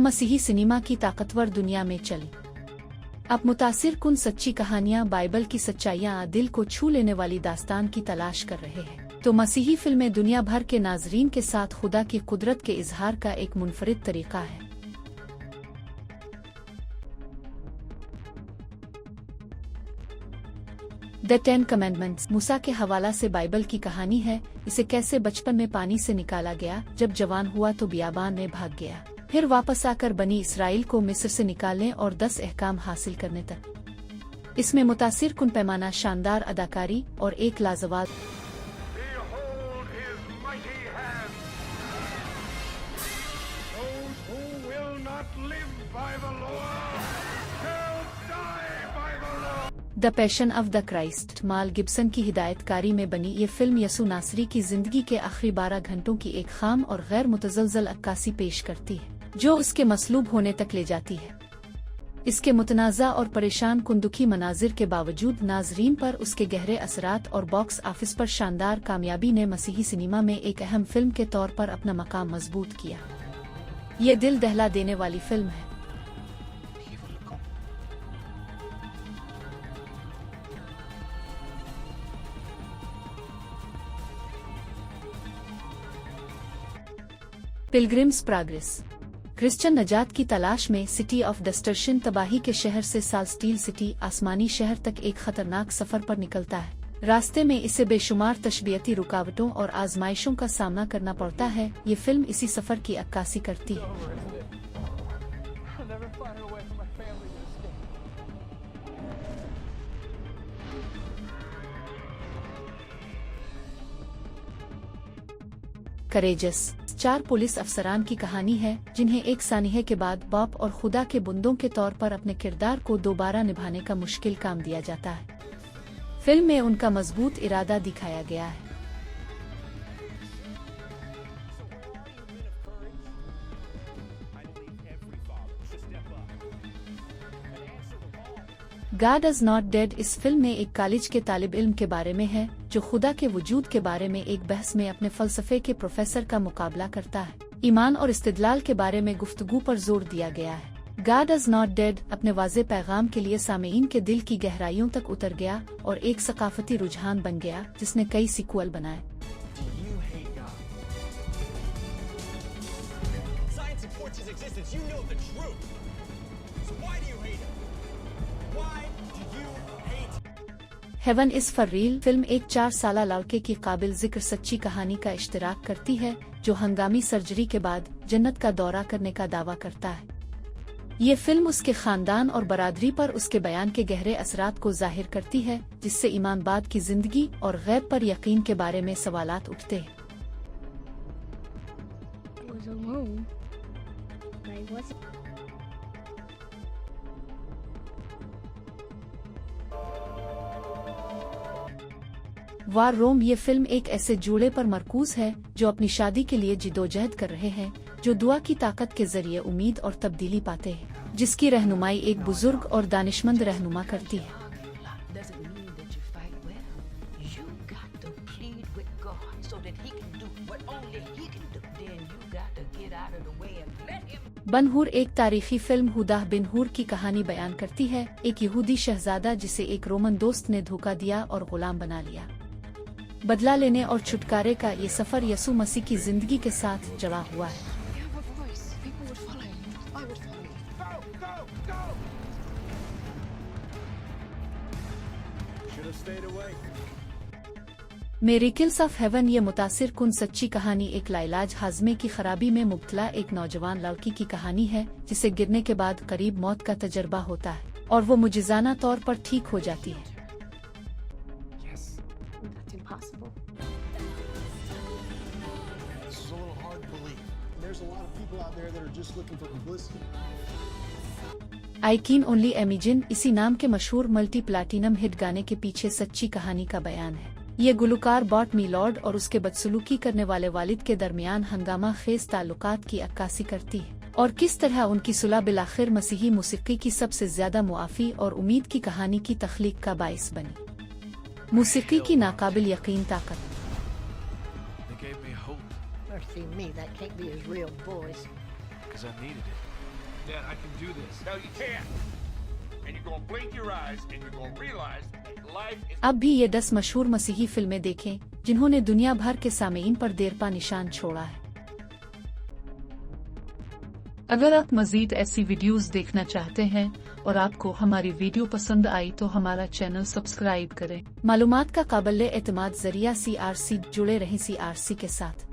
हम मसीही सिनेमा की ताकतवर दुनिया में चले। अब मुतासिर कुन सच्ची कहानियां, बाइबल की सच्चाइयां, दिल को छू लेने वाली दास्तान की तलाश कर रहे हैं तो मसीही फिल्में दुनिया भर के नाजरीन के साथ खुदा की कुदरत के इजहार का एक मुनफरिद तरीका है। द 10 कमेंडमेंट्स मूसा के हवाला से बाइबल की कहानी है। इसे कैसे बचपन में पानी से निकाला गया, जब जवान हुआ तो बियाबान में भाग गया, फिर वापस आकर बनी इसराइल को मिस्र से निकालने और 10 अहकाम हासिल करने तक। इसमें मुतासिर कुन पैमाना, शानदार अदाकारी और एक लाजवाब the passion of the Christ mall Gibson की हिदायतकारी में बनी ये फिल्म यसू नासरी की जिंदगी के आखिरी 12 घंटों की एक खाम और गैर मुतज़लज़ल अक्कासी पेश करती है, जो उसके मसलूब होने तक ले जाती है। इसके मुतनाज़ा और परेशान कुन दुखी मनाजिर के बावजूद नाजरीन पर उसके गहरे असरात और बॉक्स ऑफिस पर शानदार कामयाबी ने मसीही सिनेमा में एक अहम फिल्म के तौर पर अपना मकाम मजबूत किया। ये दिल दहला देने वाली फिल्म है। पिलग्रिम्स प्रोग्रेस क्रिश्चियन नजात की तलाश में सिटी ऑफ डिस्ट्रक्शन तबाही के शहर से साल्स्टील सिटी आसमानी शहर तक एक खतरनाक सफर पर निकलता है। रास्ते में इसे बेशुमार तशबीयती रुकावटों और आजमाइशों का सामना करना पड़ता है। ये फिल्म इसी सफर की अक्कासी करती है। करेजस 4 पुलिस अफसरान की कहानी है, जिन्हें एक सानिहे के बाद बाप और खुदा के बुंदों के तौर पर अपने किरदार को दोबारा निभाने का मुश्किल काम दिया जाता है। फिल्म में उनका मजबूत इरादा दिखाया गया है। गॉड इज नॉट डेड इस फिल्म में एक कॉलेज के तालिब इल्म के बारे में है, जो खुदा के वजूद के बारे में एक बहस में अपने फलसफे के प्रोफेसर का मुकाबला करता है। ईमान और इस्तिदलाल के बारे में गुफ्तगू पर जोर दिया गया है। गॉड इज नॉट डेड अपने वाज़े पैगाम के लिए सामीईन के दिल की गहराइयों तक उतर गया और एक सकाफती रुझान बन गया, जिसने कई सीक्वल बनाए। Heaven is for real film एक 4 साला लड़के की काबिल जिक्र सच्ची कहानी का इश्तिराक करती है, जो हंगामी सर्जरी के बाद जन्नत का दौरा करने का दावा करता है। ये फिल्म उसके खानदान और बरादरी पर उसके बयान के गहरे असरात को जाहिर करती है, जिससे ईमान बाद की जिंदगी और गैब पर यकीन के बारे में सवालात उठते हैं। वार रोम ये फिल्म एक ऐसे जूड़े पर मरकूज है जो अपनी शादी के लिए जिदोजहद कर रहे हैं, जो दुआ की ताकत के जरिए उम्मीद और तब्दीली पाते हैं, जिसकी रहनुमाई एक बुजुर्ग और दानिशमंद रहनुमा करती है। बन-हूर एक तारीखी फिल्म हुदा बिन हूर की कहानी बयान करती है, एक यहूदी शहजादा जिसे एक रोमन दोस्त ने धोखा दिया और गुलाम बना लिया। बदला लेने और छुटकारे का ये सफर यसू मसीह की जिंदगी के साथ जुड़ा हुआ है। मिरेकल्स ऑफ हेवन ये मुतासिर कुन सच्ची कहानी एक लाइलाज हाजमे की खराबी में मुब्तला एक नौजवान लड़की की कहानी है, जिसे गिरने के बाद करीब मौत का तजर्बा होता है और वो मुजिजाना तौर पर ठीक हो जाती है। आई कैन ओनली इमेजिन इसी नाम के मशहूर मल्टी प्लैटिनम हिट गाने के पीछे सच्ची कहानी का बयान है। ये गुलकार बॉट मिलॉर्ड और उसके बदसलूकी करने वाले वालिद के दरमियान हंगामा खेज ताल्लुकात की अक्कासी करती है, और किस तरह उनकी सुलह बिलाखिर मसीही मूसीकी की सबसे ज्यादा मुआफी और उम्मीद की कहानी की तख्लीक का बाइस बनी। मूसीकी की नाकाबिल यकीन ताकत। Mercy me, that can't be his real voice. 'Cause I needed it. Dad, I can do this. No, you can't. And you're gonna blink your eyes and you're gonna realize life is... अब भी ये 10 मशहूर मसीही फिल्में देखें जिन्होंने दुनिया भर के सामीईन पर देरपा निशान छोड़ा है। अगर आप मजीद ऐसी वीडियोस देखना चाहते हैं और आपको हमारी वीडियो पसंद आई तो हमारा चैनल सब्सक्राइब करें। मालूमात का काबिल एतमाद जरिया CRC जुड़े रहें CRC के साथ।